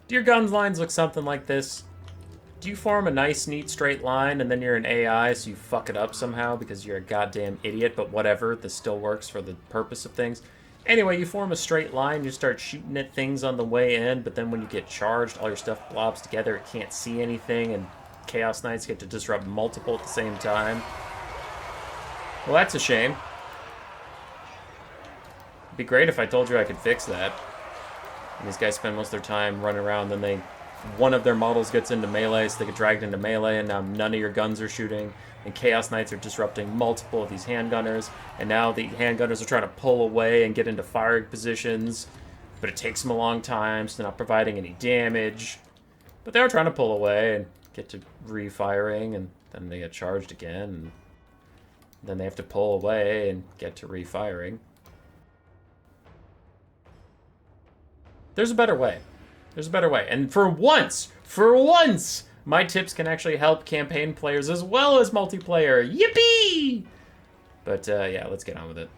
Do your guns lines look something like this? Do you form a nice, neat, straight line, and then you're an AI, so you fuck it up somehow because you're a goddamn idiot, but whatever, this still works for the purpose of things? Anyway, you form a straight line, you start shooting at things on the way in, but then when you get charged, all your stuff blobs together, it can't see anything, and Chaos Knights get to disrupt multiple at the same time. Well, that's a shame. It'd be great if I told you I could fix that. And these guys spend most of their time running around, then one of their models gets into melee, so they get dragged into melee, and now none of your guns are shooting, and Chaos Knights are disrupting multiple of these handgunners, and now the handgunners are trying to pull away and get into firing positions, but it takes them a long time, so they're not providing any damage. But they're trying to pull away and get to refiring, and then they get charged again, and then they have to pull away and get to refiring. There's a better way. There's a better way. And for once, my tips can actually help campaign players as well as multiplayer. Yippee! But yeah, let's get on with it.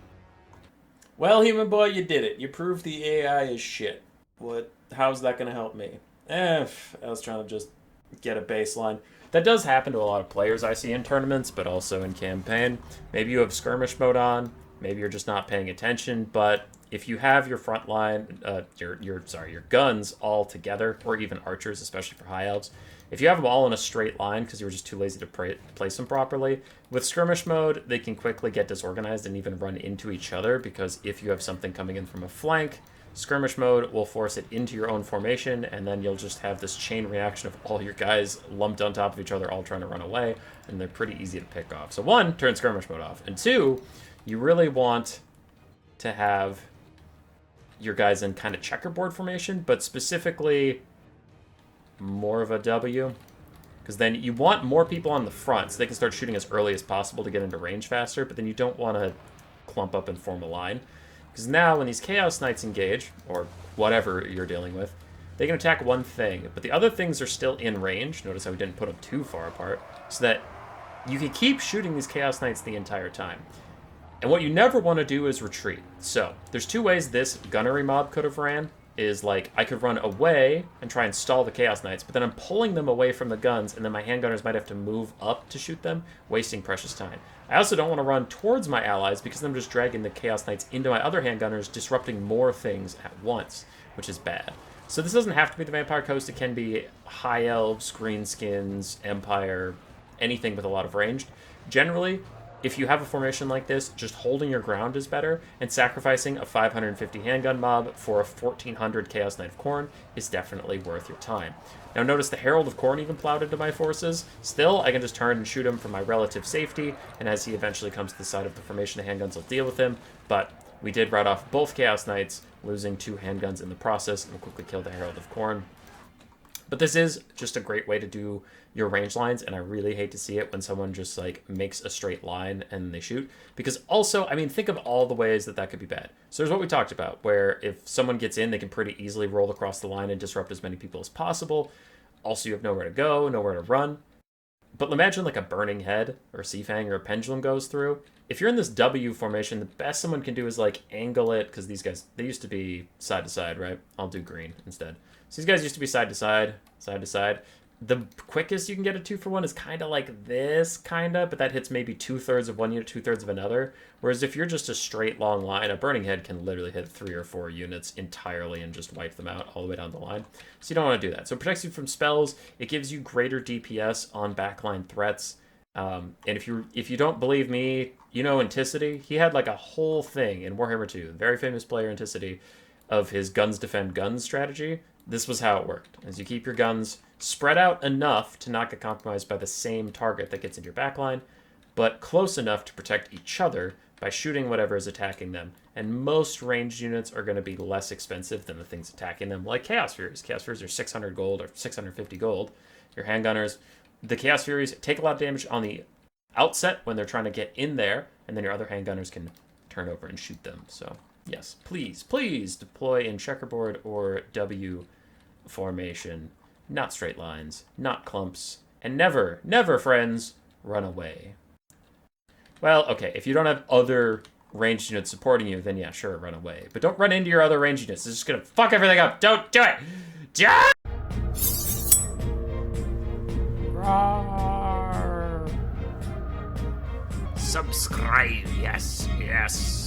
Well, human boy, you did it. You proved the AI is shit. How's that gonna help me? I was trying to just get a baseline. That does happen to a lot of players I see in tournaments, but also in campaign. Maybe you have skirmish mode on. Maybe you're just not paying attention, but if you have your front line, your guns all together, or even archers, especially for high elves, if you have them all in a straight line because you were just too lazy to place them properly, with skirmish mode, they can quickly get disorganized and even run into each other, because if you have something coming in from a flank, skirmish mode will force it into your own formation, and then you'll just have this chain reaction of all your guys lumped on top of each other, all trying to run away, and they're pretty easy to pick off. So one, turn skirmish mode off, and two, you really want to have your guys in kind of checkerboard formation, but specifically more of a W, because then you want more people on the front so they can start shooting as early as possible to get into range faster, but then you don't want to clump up and form a line, because now when these Chaos Knights engage, or whatever you're dealing with, they can attack one thing, but the other things are still in range. Notice how we didn't put them too far apart, so that you can keep shooting these Chaos Knights the entire time. And what you never want to do is retreat. So, there's two ways this gunnery mob could have ran. Is like, I could run away and try and stall the Chaos Knights, but then I'm pulling them away from the guns, and then my handgunners might have to move up to shoot them, wasting precious time. I also don't want to run towards my allies, because I'm just dragging the Chaos Knights into my other handgunners, disrupting more things at once, which is bad. So this doesn't have to be the Vampire Coast, it can be High Elves, Greenskins, Empire, anything with a lot of range. Generally, if you have a formation like this, just holding your ground is better, and sacrificing a 550 handgun mob for a 1400 Chaos Knight of Khorne is definitely worth your time. Now notice the Herald of Khorne even plowed into my forces. Still, I can just turn and shoot him for my relative safety, and as he eventually comes to the side of the formation of handguns, I'll deal with him, but we did rout off both Chaos Knights, losing 2 handguns in the process, and we'll quickly kill the Herald of Khorne. But this is just a great way to do your range lines, and I really hate to see it when someone just like makes a straight line and they shoot. Because also, I mean, think of all the ways that that could be bad. So there's what we talked about, where if someone gets in, they can pretty easily roll across the line and disrupt as many people as possible. Also, you have nowhere to go, nowhere to run. But imagine like a Burning Head or Seafang or a Pendulum goes through. If you're in this W formation, the best someone can do is like angle it, because these guys, they used to be side to side, right? I'll do green instead. So these guys used to be side to side, side to side. The quickest you can get a 2-for-1 is kind of like this, but that hits maybe 2/3 of one unit, 2/3 of another. Whereas if you're just a straight long line, a Burning Head can literally hit 3 or 4 units entirely and just wipe them out all the way down the line. So you don't want to do that. So it protects you from spells. It gives you greater DPS on backline threats. And if you don't believe me, you know Anticity. He had like a whole thing in Warhammer 2, very famous player Anticity, of his guns defend guns strategy. This was how it worked. As you keep your guns spread out enough to not get compromised by the same target that gets into your backline, but close enough to protect each other by shooting whatever is attacking them. And most ranged units are going to be less expensive than the things attacking them, like Chaos Furies. Chaos Furies are 600 gold or 650 gold. Your handgunners, the Chaos Furies take a lot of damage on the outset when they're trying to get in there, and then your other handgunners can turn over and shoot them. So yes, please deploy in checkerboard or W formation, not straight lines, not clumps, and never, friends, run away. Well, okay, if you don't have other ranged units supporting you, then yeah, sure, run away. But don't run into your other ranged units. It's just gonna fuck everything up. Don't do it! Subscribe, yes, yes.